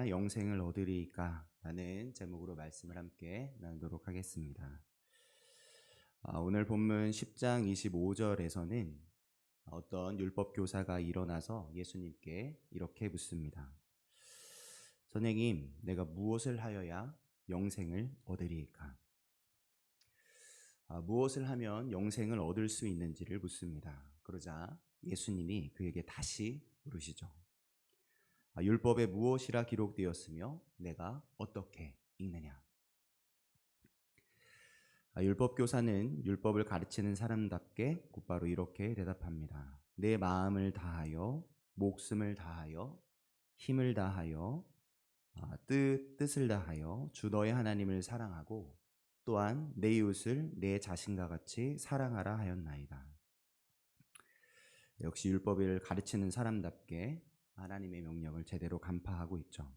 해야 영생을 얻으리이까? 라는 제목으로 말씀을 함께 나누도록 하겠습니다. 오늘 본문 10장 25절에서는 어떤 율법 교사가 일어나서 예수님께 이렇게 묻습니다. 선생님, 내가 무엇을 하여야 영생을 얻으리이까? 무엇을 하면 영생을 얻을 수 있는지를 묻습니다. 그러자 예수님이 그에게 다시 물으시죠. 율법에 무엇이라 기록되었으며 내가 어떻게 읽느냐? 율법 교사는 율법을 가르치는 사람답게 곧바로 이렇게 대답합니다. 내 마음을 다하여, 목숨을 다하여, 힘을 다하여, 뜻을 다하여 주 너의 하나님을 사랑하고 또한 내 이웃을 내 자신과 같이 사랑하라 하였나이다. 역시 율법을 가르치는 사람답게 하나님의 명령을 제대로 간파하고 있죠.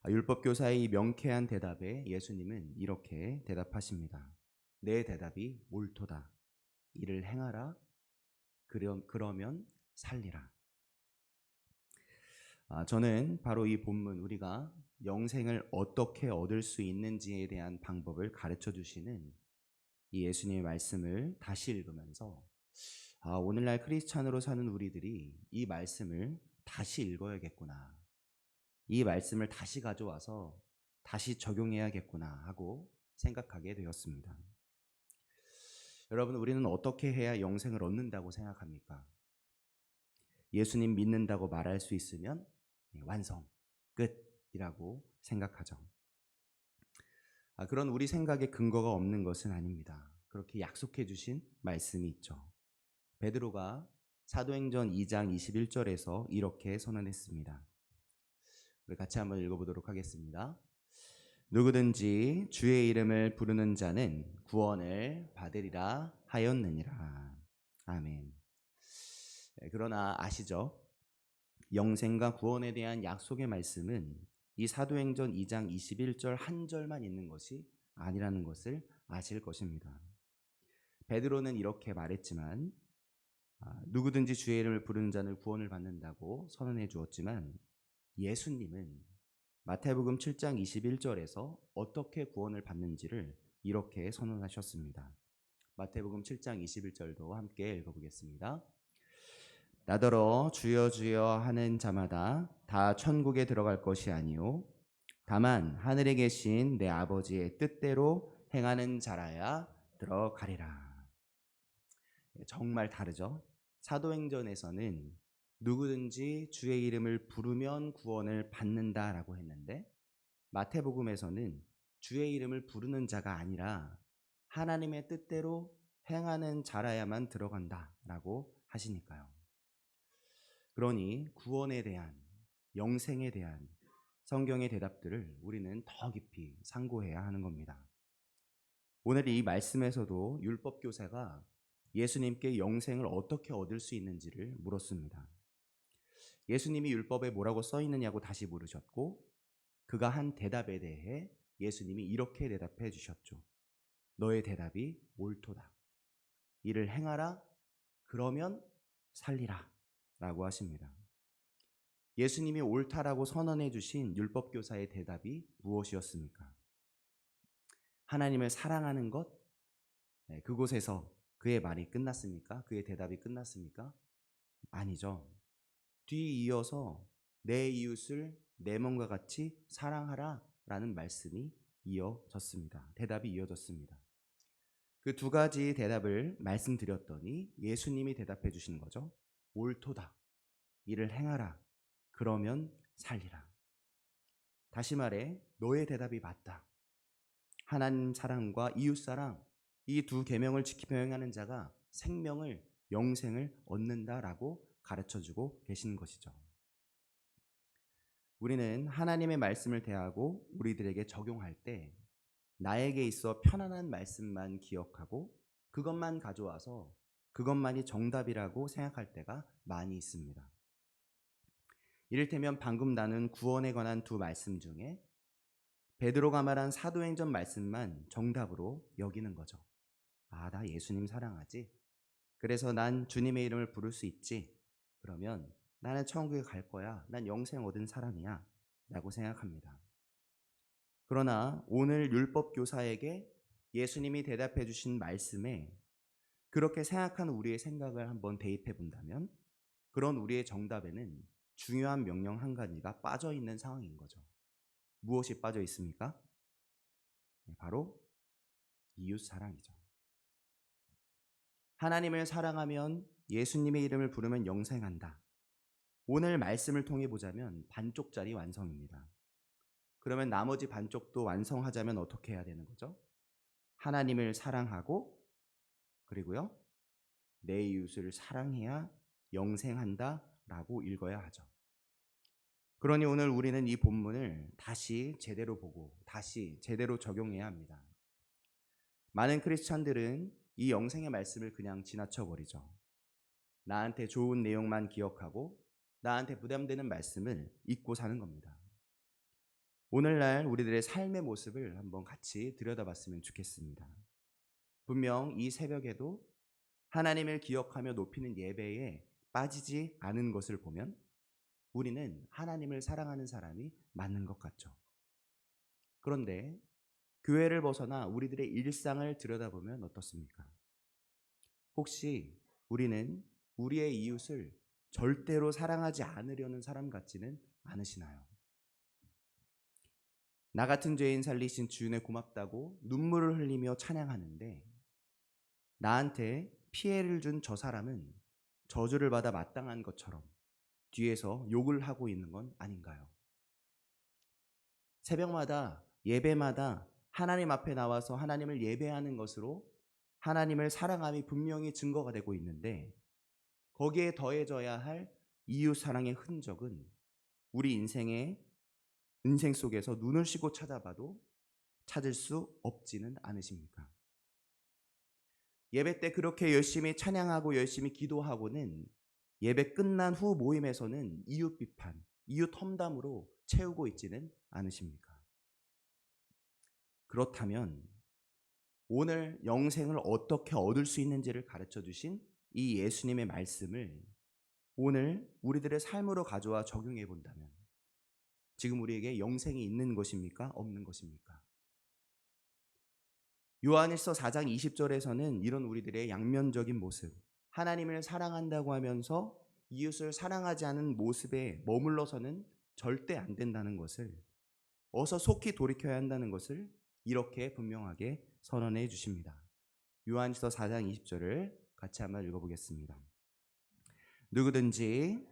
율법 교사의 명쾌한 대답에 예수님은 이렇게 대답하십니다. 내 대답이 옳도다. 이를 행하라. 그러면 살리라. 저는 바로 이 본문, 우리가 영생을 어떻게 얻을 수 있는지에 대한 방법을 가르쳐 주시는 이 예수님의 말씀을 다시 읽으면서 오늘날 크리스찬으로 사는 우리들이 이 말씀을 다시 읽어야겠구나, 이 말씀을 다시 가져와서 다시 적용해야겠구나 하고 생각하게 되었습니다. 여러분, 우리는 어떻게 해야 영생을 얻는다고 생각합니까? 예수님 믿는다고 말할 수 있으면 완성, 끝이라고 생각하죠. 그런 우리 생각에 근거가 없는 것은 아닙니다. 그렇게 약속해 주신 말씀이 있죠. 베드로가 사도행전 2장 21절에서 이렇게 선언했습니다. 우리 같이 한번 읽어보도록 하겠습니다. 누구든지 주의 이름을 부르는 자는 구원을 받으리라 하였느니라. 아멘. 그러나 아시죠? 영생과 구원에 대한 약속의 말씀은 이 사도행전 2장 21절 한 절만 있는 것이 아니라는 것을 아실 것입니다. 베드로는 이렇게 말했지만 누구든지 주의 이름을 부르는 자는 구원을 받는다고 선언해 주었지만 예수님은 마태복음 7장 21절에서 어떻게 구원을 받는지를 이렇게 선언하셨습니다. 마태복음 7장 21절도 함께 읽어보겠습니다. 나더러 주여 주여 하는 자마다 다 천국에 들어갈 것이 아니요 다만 하늘에 계신 내 아버지의 뜻대로 행하는 자라야 들어가리라. 정말 다르죠? 사도행전에서는 누구든지 주의 이름을 부르면 구원을 받는다라고 했는데 마태복음에서는 주의 이름을 부르는 자가 아니라 하나님의 뜻대로 행하는 자라야만 들어간다라고 하시니까요. 그러니 구원에 대한, 영생에 대한 성경의 대답들을 우리는 더 깊이 상고해야 하는 겁니다. 오늘 이 말씀에서도 율법 교사가 예수님께 영생을 어떻게 얻을 수 있는지를 물었습니다. 예수님이 율법에 뭐라고 써 있느냐고 다시 물으셨고 그가 한 대답에 대해 예수님이 이렇게 대답해 주셨죠. 너의 대답이 옳도다. 이를 행하라. 그러면 살리라. 라고 하십니다. 예수님이 옳다라고 선언해 주신 율법 교사의 대답이 무엇이었습니까? 하나님을 사랑하는 것? 그곳에서 그의 말이 끝났습니까? 그의 대답이 끝났습니까? 아니죠. 뒤이어서 내 이웃을 내 몸과 같이 사랑하라 라는 말씀이 이어졌습니다. 대답이 이어졌습니다. 그 두 가지 대답을 말씀드렸더니 예수님이 대답해 주신 거죠. 옳도다. 이를 행하라. 그러면 살리라. 다시 말해 너의 대답이 맞다. 하나님 사랑과 이웃 사랑, 이 두 계명을 지키며 행하는 자가 생명을, 영생을 얻는다라고 가르쳐주고 계시는 것이죠. 우리는 하나님의 말씀을 대하고 우리들에게 적용할 때 나에게 있어 편안한 말씀만 기억하고 그것만 가져와서 그것만이 정답이라고 생각할 때가 많이 있습니다. 이를테면 방금 나눈 구원에 관한 두 말씀 중에 베드로가 말한 사도행전 말씀만 정답으로 여기는 거죠. 나 예수님 사랑하지? 그래서 난 주님의 이름을 부를 수 있지? 그러면 나는 천국에 갈 거야. 난 영생 얻은 사람이야. 라고 생각합니다. 그러나 오늘 율법교사에게 예수님이 대답해 주신 말씀에 그렇게 생각하는 우리의 생각을 한번 대입해 본다면 그런 우리의 정답에는 중요한 명령 한 가지가 빠져 있는 상황인 거죠. 무엇이 빠져 있습니까? 바로 이웃 사랑이죠. 하나님을 사랑하면 예수님의 이름을 부르면 영생한다. 오늘 말씀을 통해 보자면 반쪽짜리 완성입니다. 그러면 나머지 반쪽도 완성하자면 어떻게 해야 되는 거죠? 하나님을 사랑하고 그리고요 내 이웃을 사랑해야 영생한다라고 읽어야 하죠. 그러니 오늘 우리는 이 본문을 다시 제대로 보고 다시 제대로 적용해야 합니다. 많은 크리스찬들은 이 영생의 말씀을 그냥 지나쳐 버리죠. 나한테 좋은 내용만 기억하고 나한테 부담되는 말씀을 잊고 사는 겁니다. 오늘날 우리들의 삶의 모습을 한번 같이 들여다봤으면 좋겠습니다. 분명 이 새벽에도 하나님을 기억하며 높이는 예배에 빠지지 않은 것을 보면 우리는 하나님을 사랑하는 사람이 맞는 것 같죠. 그런데 교회를 벗어나 우리들의 일상을 들여다보면 어떻습니까? 혹시 우리는 우리의 이웃을 절대로 사랑하지 않으려는 사람 같지는 않으시나요? 나 같은 죄인 살리신 주님의 고맙다고 눈물을 흘리며 찬양하는데 나한테 피해를 준 저 사람은 저주를 받아 마땅한 것처럼 뒤에서 욕을 하고 있는 건 아닌가요? 새벽마다 예배마다 하나님 앞에 나와서 하나님을 예배하는 것으로 하나님을 사랑함이 분명히 증거가 되고 있는데 거기에 더해져야 할 이웃 사랑의 흔적은 우리 인생 속에서 눈을 쉬고 찾아봐도 찾을 수 없지는 않으십니까? 예배 때 그렇게 열심히 찬양하고 열심히 기도하고는 예배 끝난 후 모임에서는 이웃 비판, 이웃 험담으로 채우고 있지는 않으십니까? 그렇다면 오늘 영생을 어떻게 얻을 수 있는지를 가르쳐 주신 이 예수님의 말씀을 오늘 우리들의 삶으로 가져와 적용해 본다면 지금 우리에게 영생이 있는 것입니까? 없는 것입니까? 요한일서 4장 20절에서는 이런 우리들의 양면적인 모습, 하나님을 사랑한다고 하면서 이웃을 사랑하지 않은 모습에 머물러서는 절대 안 된다는 것을, 어서 속히 돌이켜야 한다는 것을 이렇게 분명하게 선언해 주십니다. 요한일서 4장 20절을 같이 한번 읽어보겠습니다. 누구든지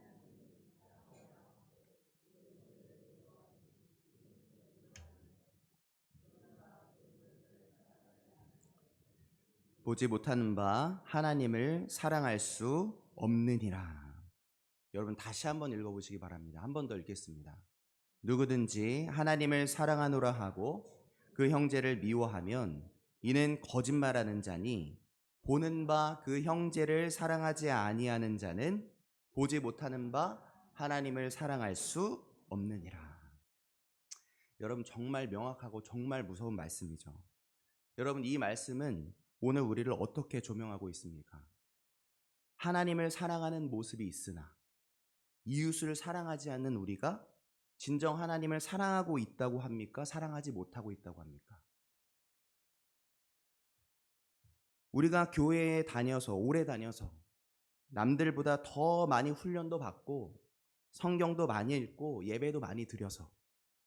보지 못하는 바 하나님을 사랑할 수 없느니라. 여러분 다시 한번 읽어보시기 바랍니다. 한 번 더 읽겠습니다. 누구든지 하나님을 사랑하노라 하고 그 형제를 미워하면 이는 거짓말하는 자니 보는 바 그 형제를 사랑하지 아니하는 자는 보지 못하는 바 하나님을 사랑할 수 없느니라. 여러분 정말 명확하고 정말 무서운 말씀이죠. 여러분 이 말씀은 오늘 우리를 어떻게 조명하고 있습니까? 하나님을 사랑하는 모습이 있으나 이웃을 사랑하지 않는 우리가 진정 하나님을 사랑하고 있다고 합니까? 사랑하지 못하고 있다고 합니까? 우리가 교회에 다녀서 오래 다녀서 남들보다 더 많이 훈련도 받고 성경도 많이 읽고 예배도 많이 드려서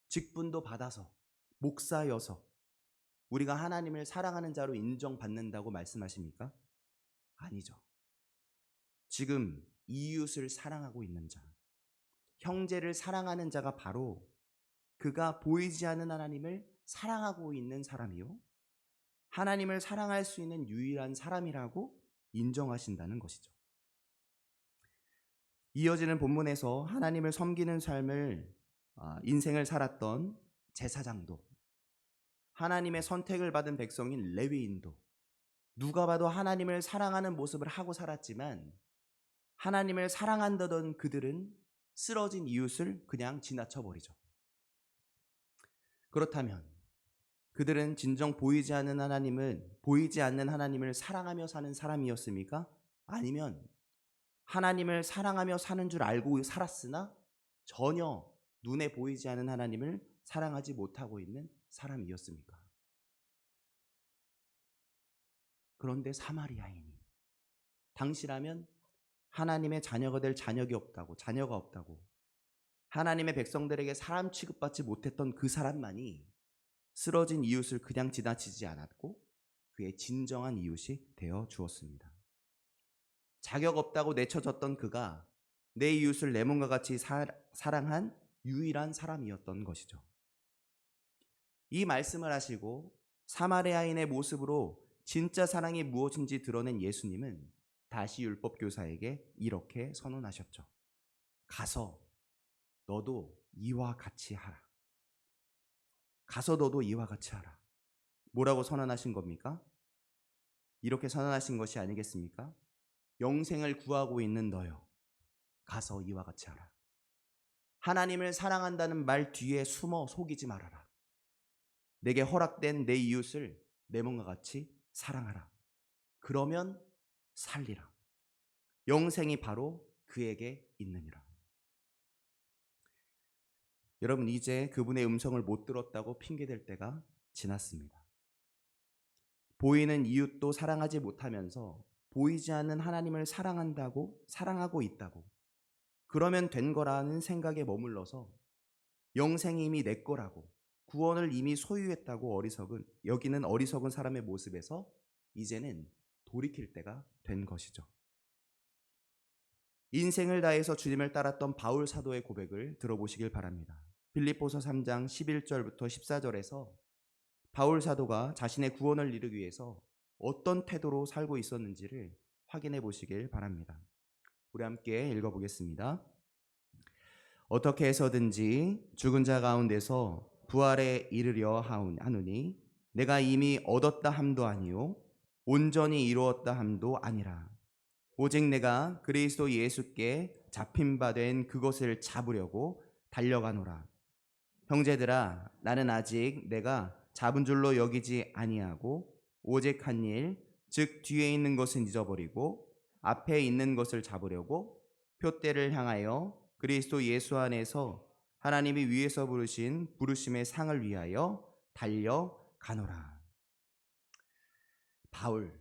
직분도 받아서 목사여서 우리가 하나님을 사랑하는 자로 인정받는다고 말씀하십니까? 아니죠. 지금 이웃을 사랑하고 있는 자, 형제를 사랑하는 자가 바로 그가 보이지 않는 하나님을 사랑하고 있는 사람이요, 하나님을 사랑할 수 있는 유일한 사람이라고 인정하신다는 것이죠. 이어지는 본문에서 하나님을 섬기는 삶을 인생을 살았던 제사장도, 하나님의 선택을 받은 백성인 레위인도 누가 봐도 하나님을 사랑하는 모습을 하고 살았지만 하나님을 사랑한다던 그들은 쓰러진 이웃을 그냥 지나쳐 버리죠. 그렇다면 그들은 진정 보이지 않는 하나님을 사랑하며 사는 사람이었습니까? 아니면 하나님을 사랑하며 사는 줄 알고 살았으나 전혀 눈에 보이지 않는 하나님을 사랑하지 못하고 있는 사람이었습니까? 그런데 사마리아인이 당시라면 하나님의 자녀가 될 자녀가 없다고 하나님의 백성들에게 사람 취급받지 못했던 그 사람만이 쓰러진 이웃을 그냥 지나치지 않았고 그의 진정한 이웃이 되어 주었습니다. 자격 없다고 내쳐졌던 그가 내 이웃을 내 몸과 같이 사랑한 유일한 사람이었던 것이죠. 이 말씀을 하시고 사마리아인의 모습으로 진짜 사랑이 무엇인지 드러낸 예수님은 다시 율법교사에게 이렇게 선언하셨죠. 가서 너도 이와 같이 하라. 가서 너도 이와 같이 하라. 뭐라고 선언하신 겁니까? 이렇게 선언하신 것이 아니겠습니까? 영생을 구하고 있는 너요. 가서 이와 같이 하라. 하나님을 사랑한다는 말 뒤에 숨어 속이지 말아라. 내게 허락된 내 이웃을 내 몸과 같이 사랑하라. 그러면 살리라. 영생이 바로 그에게 있느니라. 여러분, 이제 그분의 음성을 못 들었다고 핑계댈 때가 지났습니다. 보이는 이웃도 사랑하지 못하면서 보이지 않는 하나님을 사랑하고 있다고 그러면 된 거라는 생각에 머물러서 영생이 이미 내 거라고 구원을 이미 소유했다고 여기는 어리석은 사람의 모습에서 이제는 돌이킬 때가 된 것이죠. 인생을 다해서 주님을 따랐던 바울 사도의 고백을 들어보시길 바랍니다. 빌립보서 3장 11절부터 14절에서 바울 사도가 자신의 구원을 이루기 위해서 어떤 태도로 살고 있었는지를 확인해 보시길 바랍니다. 우리 함께 읽어보겠습니다. 어떻게 해서든지 죽은 자 가운데서 부활에 이르려 하노니 내가 이미 얻었다 함도 아니요 온전히 이루었다 함도 아니라 오직 내가 그리스도 예수께 잡힌 바 된 그것을 잡으려고 달려가노라. 형제들아, 나는 아직 내가 잡은 줄로 여기지 아니하고 오직 한 일, 즉 뒤에 있는 것은 잊어버리고 앞에 있는 것을 잡으려고 표대를 향하여 그리스도 예수 안에서 하나님이 위에서 부르신 부르심의 상을 위하여 달려가노라. 바울,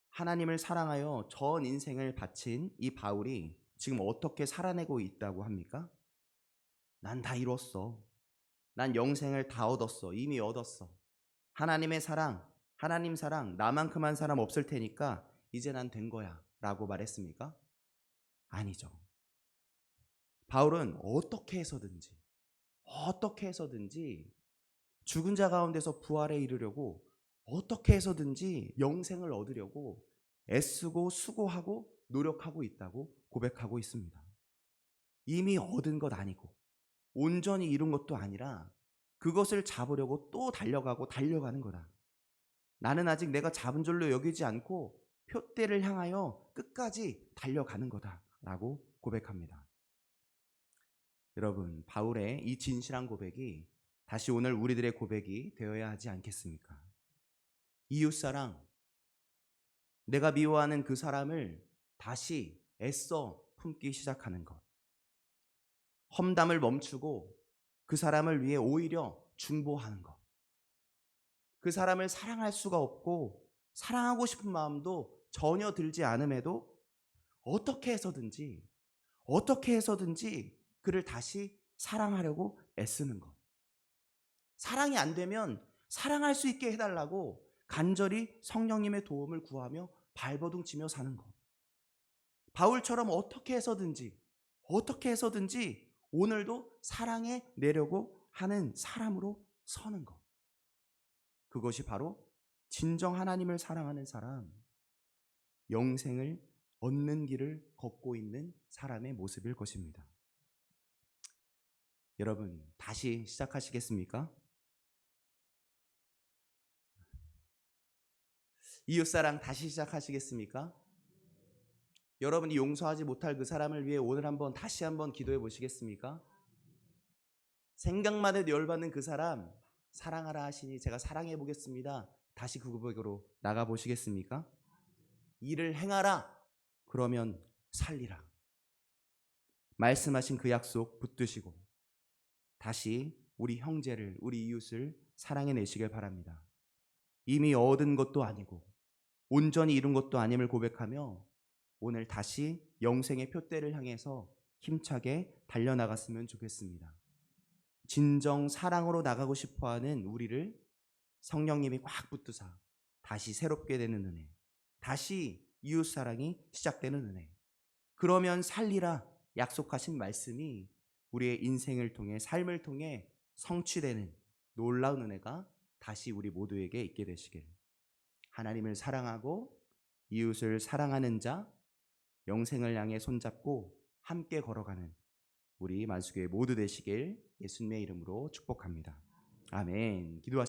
하나님을 사랑하여 전 인생을 바친 이 바울이 지금 어떻게 살아내고 있다고 합니까? 난 다 이뤘어. 난 영생을 다 얻었어. 이미 얻었어. 하나님의 사랑, 하나님 사랑, 나만큼한 사람 없을 테니까 이제 난 된 거야 라고 말했습니까? 아니죠. 바울은 어떻게 해서든지 죽은 자 가운데서 부활에 이르려고 어떻게 해서든지 영생을 얻으려고 애쓰고 수고하고 노력하고 있다고 고백하고 있습니다. 이미 얻은 것 아니고 온전히 이룬 것도 아니라 그것을 잡으려고 또 달려가는 거다. 나는 아직 내가 잡은 줄로 여기지 않고 표대를 향하여 끝까지 달려가는 거다 라고 고백합니다. 여러분, 바울의 이 진실한 고백이 다시 오늘 우리들의 고백이 되어야 하지 않겠습니까? 이웃사랑, 내가 미워하는 그 사람을 다시 애써 품기 시작하는 것. 험담을 멈추고 그 사람을 위해 오히려 중보하는 것. 그 사람을 사랑할 수가 없고 사랑하고 싶은 마음도 전혀 들지 않음에도 어떻게 해서든지 그를 다시 사랑하려고 애쓰는 것. 사랑이 안 되면 사랑할 수 있게 해달라고 간절히 성령님의 도움을 구하며 발버둥치며 사는 것. 바울처럼 어떻게 해서든지 오늘도 사랑해 내려고 하는 사람으로 서는 것. 그것이 바로 진정 하나님을 사랑하는 사람, 영생을 얻는 길을 걷고 있는 사람의 모습일 것입니다. 여러분, 다시 시작하시겠습니까? 이웃사랑 다시 시작하시겠습니까? 여러분이 용서하지 못할 그 사람을 위해 오늘 다시 한번 기도해 보시겠습니까? 생각만 해도 열받는 그 사람 사랑하라 하시니 제가 사랑해 보겠습니다. 다시 그 고백으로 나가 보시겠습니까? 일을 행하라. 그러면 살리라. 말씀하신 그 약속 붙드시고 다시 우리 형제를, 우리 이웃을 사랑해내시길 바랍니다. 이미 얻은 것도 아니고 온전히 이룬 것도 아님을 고백하며 오늘 다시 영생의 표대를 향해서 힘차게 달려나갔으면 좋겠습니다. 진정 사랑으로 나가고 싶어하는 우리를 성령님이 꽉 붙드사 다시 새롭게 되는 은혜, 다시 이웃사랑이 시작되는 은혜, 그러면 살리라 약속하신 말씀이 우리의 인생을 통해, 삶을 통해 성취되는 놀라운 은혜가 다시 우리 모두에게 있게 되시길, 하나님을 사랑하고 이웃을 사랑하는 자, 영생을 향해 손잡고 함께 걸어가는 우리 만수교회 모두 되시길 예수님의 이름으로 축복합니다. 아멘. 기도하시겠습니다.